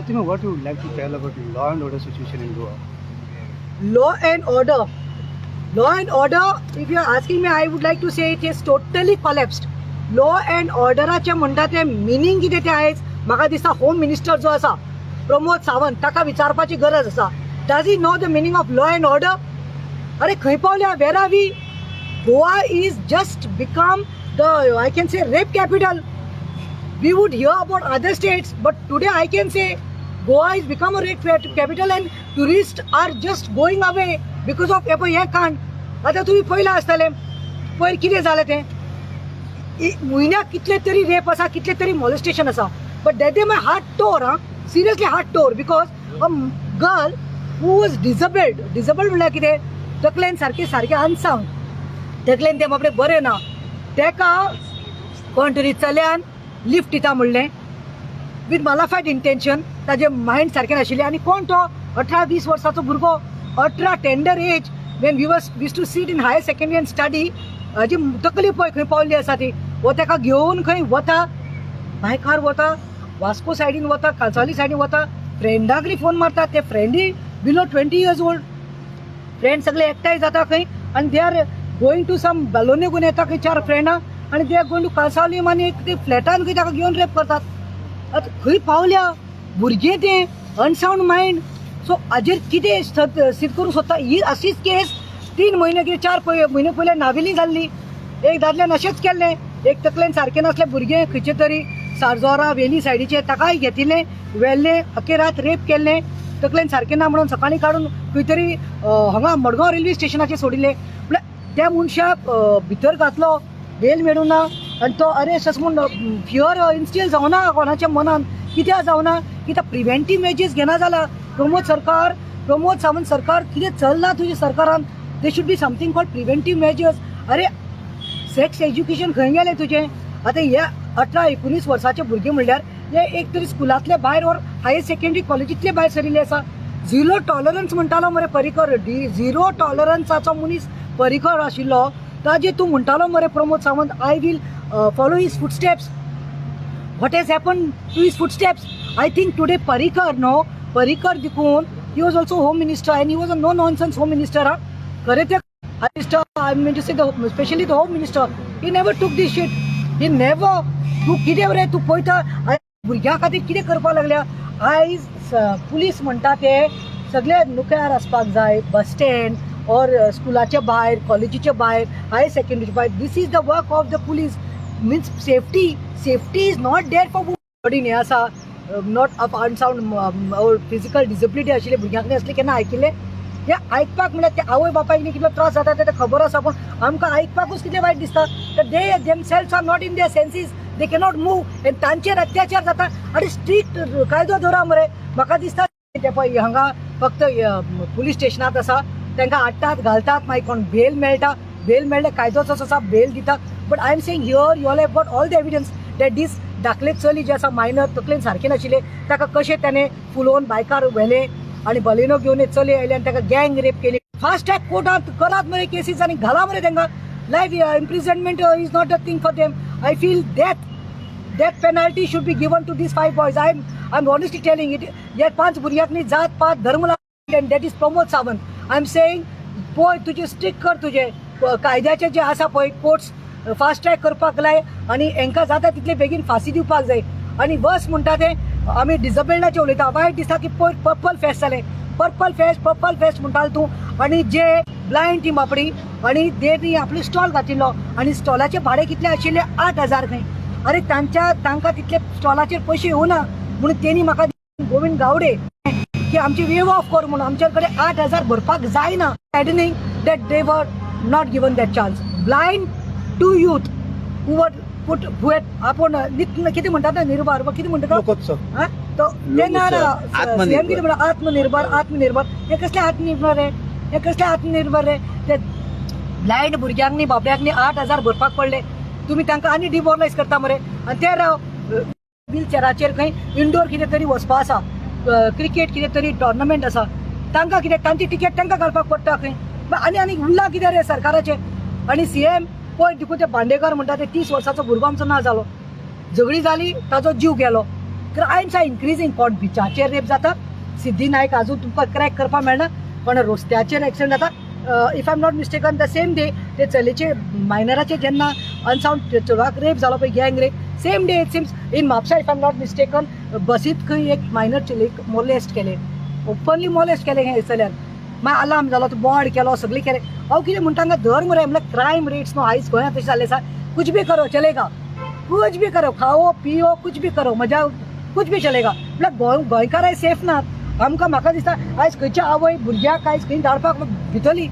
Fatima, what you would like to tell about the law and order situation in Goa? Law and order. Law and order, if you are asking me, I would like to say it is totally collapsed. Law and order म्हणटा ते meaning कितें तें आयज म्हाका दिसता home minister जो आसा प्रमोद सावंत ताका विचारपाची गरज आसा. Does he know the meaning of law and order? अरे खंय पावल्या? Where are we? Goa is just become the I can say rape capital. We would hear about other states, but today I can say Goa has become a rape capital and tourists are just going away because of हे कांड. आता तुम्ही पयला आसतले पयर कितें जालें तें म्हयन्याक कितले तरी रेप आसा, कितले तरी मॉलेस्टेशन आसा. But that day my heart tore, seriously heart tore, because a girl who was disabled म्हणल्यार कितें तकलेन सारकें अनसावंड, तकलेन तें बाबडे बरें ना, तेका कोण तरी चल्यान लिफ्ट दिता म्हणलें विथ मालाफायड इंटेंशन. ताजें मायंड सारकें नाशिल्लें. आनी कोण तो 18-20 वर्साचो भुरगो, 18 tender age, when we used to sit in higher secondary and study. जी तकली पळय खंय पावल्ली आसा ती, वो ताका घेवन खंय वता, भायकार वता, वास्को सायडीन वता, कांसावली सायडीन वता, फ्रेंडाकय फोन मारता. ते फ्रेंडूय बिलो 20 years old. फ्रेंड सगळे एकठांय जाता खंय आनी they are going to some बॅलोने घेवन येता खंय 4 फ्रेंडां आनी they are going to Cansaulim आनी ते फ्लॅटान खंय ताका घेवन रेप करतात. आतां खंय पावल्या भुरगें तें अनसावंड मायंड. सो हाजेर कितें सिद्ध करूंक सोदता? ही अशीच केस 3 म्हयने कितें 4 म्हयने पयले नावेली जाल्ली. एक दादल्यान अशेंच केल्लें, एक तकलेन सारकें नासलें भुरगें खंयचे तरी सारजोरा वेली सायडीचे, ताकाय घेतिल्लें, व्हेल्लें, अखेरात रेप केल्लें. तकलेन सारकें ना म्हणून सकाळीं काडून खंय तरी हांगा मडगांव रेल्वे स्टेशनाचेर सोडिल्लें. म्हळ्यार त्या मनशाक भितर घातलो, बेल मेळूं ना आनी तो अरेस्ट अशें म्हूण फियर इन्स्टिल जावना कोणाच्या मनान. कित्याक जावना? कित्याक प्रिव्हेंटीव मेजर्स घेना जाल्यार प्रमोद सावंत सरकार कितें चलना तुज्या सरकारान? They should be something called preventive measures. अरे सेक्स एज्युकेशन खंय गेलें तुजें? आतां हे 18-19 वर्साचे भुरगे म्हणल्यार हे एक तरी स्कुलांतले भायर और हायर सेकंडरी कॉलेजींतले भायर सरिल्ले आसा. झिरो टॉलरन्स म्हणटालो मरे परिकर, झिरो टॉलरन्साचो मनीस परिकर आशिल्लो. ताजेर तूं म्हणटालो मरे Pramod Sawant, I will follow his footsteps. What has happen to his footsteps? I think today Parrikar देखून he was also home minister and he was a no nonsense home minister. खरें ते I mean to say especially the home minister, he never took this shit. He never. तू कितें रे तू पळयता भुरग्यां खातीर कितें करपाक लागल्या? आयज पुलीस म्हणटा ते सगळे नुक्यार आसपाक जाय, बस स्टँड और स्कुलाचे भायर, कॉलेजीचे भायर, हायर सेकंडरीचे भायर. This is the work of the police. Means safety is not there for बॉडीन. हें आसा not of unsound physical disability आशिल्ले भुरग्यांक असले केन्ना आयकिल्ले? हे आयकपाक म्हणल्यार ते आवय बापायक कितलो त्रास जाता ते खबर आसा, पूण आमकां आयकपाकूच कितें वायट दिसता. They themselves are not in their senses, they cannot move and तांचेर अत्याचार जाता. आनी स्ट्रिक्ट कायदो धरा मरे. म्हाका दिसता ते पळय हांगा फक्त पुलीस स्टेशनांत आसा, तांकां हाडटात, घालतात, मागीर कोण बेल मेळटा, बेल मेळ्ळे कायदोच आसा, बेल दिता. But I am saying here you all have got all the evidence that this धाकले चली जे आसा मायनर, तकलेन सारकें नाशिल्ले, ताका कशें ताणें फुलोवन बायकार व्हेलें आनी बलिनो घेवन चली आयले आनी ताका गँग रेप केली. फास्ट ट्रॅक कोर्टांत करात मरे केसीस आनी घाला मरे तांकां. Life imprisonment is not a thing for them. I feel death penalty should be given to these 5 boys. I'm honestly telling it. या 5 भुरग्यांनी जात पात धर्म लागले and that is Pramod Sawant. I'm saying पळय तुजे स्ट्रिक्ट कर, तुजे कायद्याचे जे आसा पळय कोर्ट्स फास्ट ट्रॅक करपाक लाय आनी हांकां जाता तितले बेगीन फाशी दिवपाक जाय. आनी बस म्हणटा ते आमी डिसेबल्डाचे उलयता. वायट दिसता की पयर पर्पल फेस्ट जालें. पर्पल फेस्ट म्हणटालो तूं आनी जे ब्लायंड टीम आपली आनी तेणी आपलो स्टॉल घातिल्लो आनी स्टॉलाचे भाडें कितलें आशिल्लें? 8,000 खंय. अरे तांकां तितले स्टॉलाचेर पयशे येवना म्हणून तेणी म्हाका गोविंद गावडे की आमची वेव ऑफ कर म्हणून आमचे कडेन 8,000 भरपाक जायना. सॅडनिंग that they were not given that chance. Blind to youth who were put आपण कितें म्हणटात ना, निर्भर कितें म्हणटा तो तेन्ना सीएम कितें म्हणटा आत्मनिर्भर. हे कसले आत्मनिर्भर रे? ते ब्लायंड भुरग्यांक बाबड्यांक 8,000 भरपाक पडले. तुम्ही तांकां आनी डिमोरलायज करता मरे. आनी ते राव व्हीलचॅराचेर खंय इंडोर कितें तरी वचपा आसा, क्रिकेट कितें तरी टोर्नामेंट आसा, तांकां कितें तांची टिकेट तांकां घालपाक पडटा खंय. आनी उरला कितें रे सरकाराचें? आनी सीएम पळय देखून ते बांडेकर म्हणटा ते 30 वर्साचो भुरगो आमचो ना जालो, झगडी जाली, ताजो जीव गेलो. Crimes are increasing. कोण बिचाचेर रेप जाता, सिद्धी नायक अजून तुमकां क्रॅक करपाक मेळना, पण रस्त्याचेर एक्सिडंट जाता. If I am not mistaken the same day ते चलेचे मायनराचे जेन्ना अनसाउंड चेडवाक रेप जालो पळय, गँग rape, same day it seems in Mapusa if I am not mistaken बसीत खंय एक मायनर चेडीक मोलेस्ट केले, ओपनली मोलेस्ट केले हे चल्यान. मागीर अलार्म जालो, तो बॉन्ड केलो, सगळें केलें. हांव कितें म्हणटा हांगा धर मरे, म्हळ्यार क्रायम रेट्स न्हू आयज गोंयांत तशें जाल्ले आसा. कुछ भी करो चलेगा, कुछ भी करो, खाओ पियो कुछ भी करो, मजा कुछ भी चलेगा. म्हळ्यार गोंयकाराय सेफ नात. आमकां म्हाका दिसता आयज खंयच्या आवय भुरग्याक आयज खंय धाडपाक भितरली.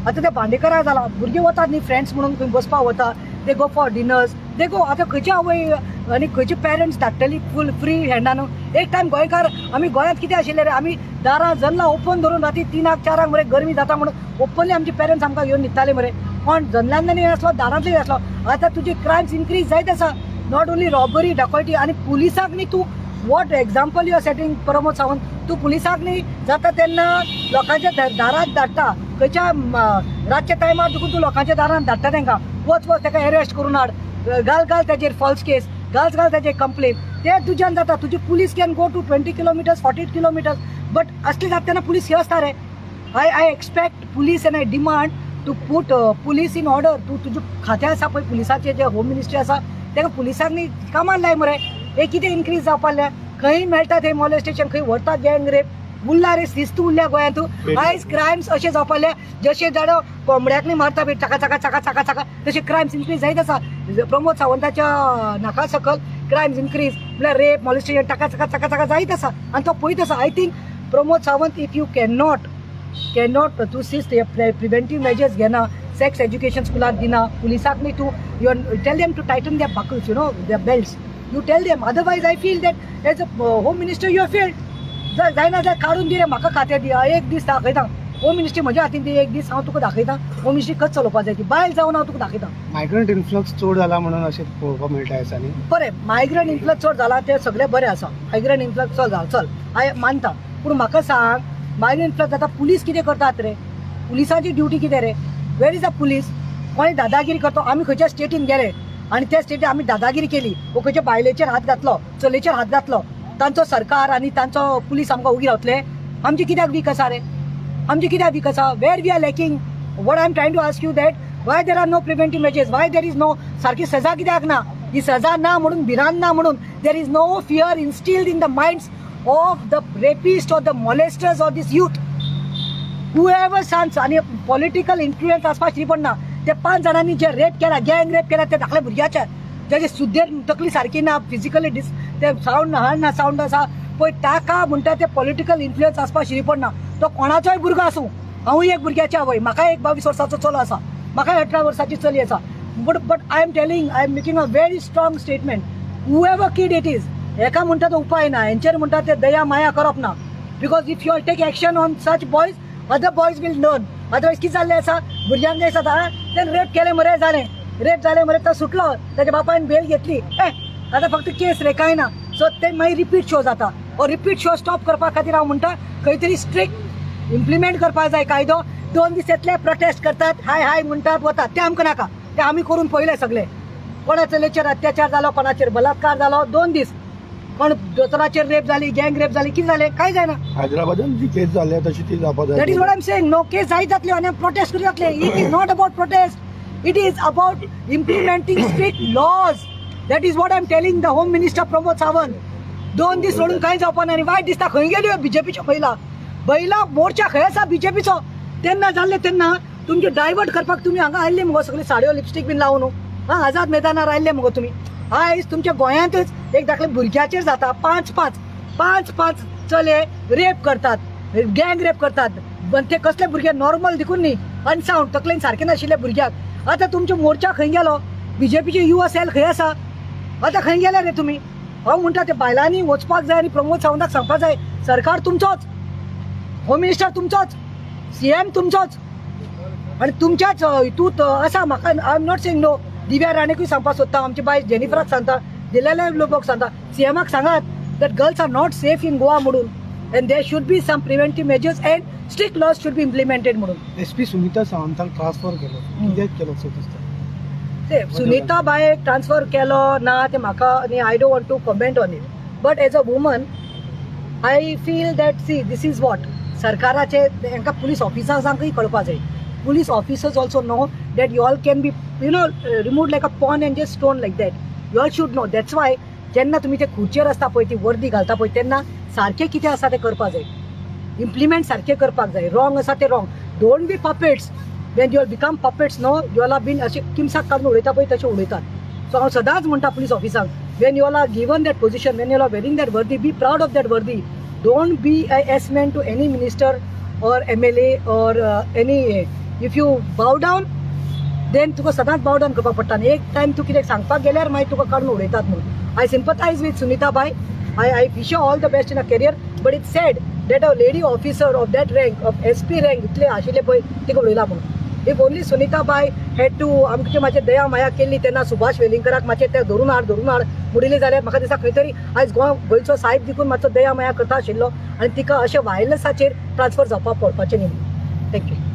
आतां त्या बांदेकरार जाला, भुरगे वतात न्ही फ्रेंड्स म्हणून खंय बसपाक वता, दे गो फॉर डिनर्स, दे गो. आतां खंयच्या आवय आनी खंयचे पेरंट्स धाडटली फूल फ्री हँडान. एक टायम गोंयकार आमी गोंयांत कितें आशिल्ले रे, आमी दारां जल्लां ओपन धरून राती 3-4 मरे गरमी जाता म्हणून ओपनली आमचे पेरंट्स आमकां घेवन न्हिदताले मरे. पण जल्ल्यांनी आसलो, दारांतूय आसलो. आतां तुजी क्रायम्स इन्क्रीज जायत आसा. Not only robbery, dacoity. आनी पुलिसाक न्ही तूं what example you are setting Pramod Sawant. तूं पुलिसाक न्ही जाता तेन्ना लोकांच्या दारांत धाडटा, खंयच्या रातच्या टायमार देखून तूं लोकांच्या दारांत धाडटा तांकां, वच ताका अरेस्ट करून हाड, घाल ताचेर फॉल्स केस, घाल ताचेर कंप्लेन. ते तुज्यान जाता. तुजी police can go to 20 kilometres 40 kilometres, but असले जाता तेन्ना पुलीस हे आसता रे. I expect police and I demand to put police in order. तूं तुजें खातें आसा पळय पुलिसाचें, जे होम मिनिस्ट्री आसा ताका पुलिसांक न्ही कामार लाय मरे. हे कितें इन्क्रीज जावपाक खंय मेळटा थंय मॉलेस्टेशन, खंय व्हरता गँग रेप, उरला रे शिस्त उरल्या गोंयांत. आयज क्रायम्स अशें जावपाक जशे जाणो कोंबड्याक न्ही मारता पळय चाका चाका चाका चाका चाका, तशे क्रायम्स इन्क्रीज जायत आसा. प्रमोद सावंताच्या नाका सकल क्रायम्स इन्क्रीज म्हळ्यार रेप मॉलेस्टेशन टाका चाका चाका चाका जायत आसा. आनी तो पळयत आसा. I think Pramod Sawant if you cannot तूं शिस्त प्रिव्हेंटीव मेजर्स घेना, सेक्स एज्युकेशन स्कुलांत दिना, पुलिसाक न्ही तूं you tell them to tighten their buckles, you know their belts. You tell them, otherwise I feel that as a home minister you have failed. जायना जाल्यार काडून दी रे म्हाका खातें दी, एक दीस दाखयता. होम मिनिस्ट्री म्हज्या हातीन दी, एक दीस हांव तुका दाखयता. होम मिनिस्ट्री कशें चलोवपाक जाय ती, बायल जावन हांव तुका दाखयता. मायग्रंट इन्फ्लक्स चड जाला म्हणून अशें पळोवपाक मेळटा ह्या दिसांनी. बरें, मायग्रंट इन्फ्लक्स चड जाला तें सगळें बरें आसा. मायग्रंट इन्फ्लक्स चड जाला, चल हांव मानता. पूण म्हाका सांग, मायग्रंट इन्फ्लक्स जाता पुलीस कितें करतात रे? पुलिसाची ड्युटी कितें रे? वेर इज द पुलीस? कोणी दादागिरी करता? आमी खंयच्या स्टेटीन गेले आनी त्या स्टेटीन आमी दादागिरी केली, वो खंयच्या बायलेचेर हात घातलो, चलेचेर हात घातलो, तांचो सरकार आनी तांचो पुलीस आमकां उगी रावतले? आमचे कित्याक वीक आसा रे? आमचे कित्याक वीक आसा? Where we are lacking? What I am trying to ask you that why there are no preventive measures, why there is no सारकी सजा कित्याक ना? ही सजा ना म्हणून, भिरांत ना म्हणून, there is no fear instilled in the minds of the rapist or the molesters of this youth. Whoever sons. आनी पॉलिटिकल इन्फ्लुएन्स आसपाक शिरी पडना. ते 5 जाणांनी जे रेप केला, गँग रेप केला, ते धाकल्या भुरग्याचे, तेजे सुद्देर तकली सारकी ना, फिजिकली ते सावंड ना सावंड आसा पळय, ताका म्हणटा ते पॉलिटिकल इन्फ्लुएन्स आसपाक शिरी पडना. तो कोणाचोय भुरगो आसूं, हांवूय एक भुरग्याची आवय, म्हाका एक 22 वर्साचो चलो आसा, म्हाका 18 वर्साची चली आसा. But I am telling, I am making a very strong statement. Whoever kid it is, हेका म्हणटा तो उपाय ना, हेंचेर म्हणटा ते दया माया करप ना. Because if you all take action on such boys, other boys will learn. Otherwise कितें जाल्लें आसा, भुरग्यांक जाय आसा तेणें रेप केलें मरे, रेप जालें मरे, तो सुटलो, ताच्या बापायन बेल घेतली, आतां फक्त केस रे, कांय ना. सो ते मागीर रिपीट शो जाता. रिपीट शो स्टॉप करपा खातीर हांव म्हणटा खंय तरी स्ट्रिक्ट इम्प्लिमेंट करपाक जाय कायदो. 2 दीस येतले, प्रोटेस्ट करतात, हाय म्हणटात, वतात, ते आमकां नाका. ते आमी करून पळयले सगळे. कोणा चलेचेर अत्याचार जालो, कोणाचेर बलात्कार जालो, 2 दीस. कोण दोतोराचेर रेप जाली, गँग रेप जाली, कितें जालें? कांय जायना. हैदराबादान जी केस जाल्या तशी ती जावपाक जाय. That is what I am saying. No case जायत जातल्यो आनी प्रोटेस्ट करूं जातले. It is not about protest, it is about implementing strict laws. That is what I am telling the home minister Pramod Sawant. 2 दीस सोडून कांय जावपा ना. आनी वायट दिसता, खंय गेल्यो बीजेपीच्यो बैला मोर्चा खंय आसा बीजेपीचो? तेन्ना जाल्ले तेन्ना तुमचे डायवर्ट करपाक तुमी हांगा आयिल्ले मुगो, सगळे साडयो लिपस्टीक बीन लावन आझाद मैदानार आयिल्ले मुगो तुमी. आयज तुमच्या गोंयांतच एक धाकले भुरग्याचेर जाता, 5 चले रेप करतात, गँग रेप करतात. पण ते कसले भुरगे? नॉर्मल देखून न्ही, अनसाउंड, तकलेन सारके नाशिल्ले भुरग्याक. आतां तुमचो मोर्चा खंय गेलो? बीजेपीचे युवा सेल खंय आसा? आतां खंय गेले रे तुमी? हांव म्हणटा ते बायलांनी वचपाक जाय आनी प्रमोद सावंताक सांगपाक जाय, सरकार तुमचोच, होम मिनिस्टर तुमचोच, CM तुमचोच, आनी तुमच्याच हितूंत आसा. म्हाका I am not saying no. Divya राणेकूय सांगपाक सोदता, आमची बाय जेनिफराक सांगता, दिल्लेल्या लोकांक सांगता, CMाक सांगात that girls are not safe in Goa म्हणून, and there should be some preventive measures and strict laws should be implemented म्हणून. SP सुनीता सावंताक ट्रान्सफर केलो, कित्याक केलो सो दिसता? ते सुनीता बायक ट्रान्सफर केलो ना ते म्हाका, आनी I don't want to comment on it. But as a woman I feel that see this is what सरकाराचे तांकां पुलीस ऑफिसर्सांकूय कळपा जाय. Police officers also know that you all can be remove like a pawn and just stone like that. You all should know. That's why जेन्ना तुमी ते खुर्चेर आसता पळय ती वर्दी घालता पळय तेन्ना सारकें कितें आसा तें करपाक जाय. इम्प्लिमेंट सारकें करपाक जाय. रॉंग आसा तें wrong. Don't be puppets. When you become puppets no you all been अशें किमसाक काडून उडयता पळय तशें उडयतात. सो हांव सदांच म्हणटा पुलीस ऑफिसांक when you all are given that position when you are wearing that वर्दी बी प्राऊड ऑफ दॅट वर्दी. Don't be a yes man to any minister or MLA or any. If you bow down then तुका सदांच bow down करपाक पडटा. एक time तूं कितें सांगपाक गेल्यार मागीर तुका काडून उडयतात म्हणून. I sympathise with Sunita bai. I wish her all the best in her career, but it's said that a lady officer of that rank, of SP rank इतले आशिल्ले पळय तिका उडयला म्हणून. If only Sunita bai had to आमचे मातशें दया माया केल्ली तेन्ना सुभाष वेलिंगकराक मातशें तें धरून हाड मुडिल्लें जाल्यार म्हाका दिसता खंय तरी आयज गोंयचो साहेब देखून मातसो दया माया करता आशिल्लो आनी तिका अशें वायलन्साचेर ट्रान्सफर जावपाक पडपाचें न्ही. थँक्यू.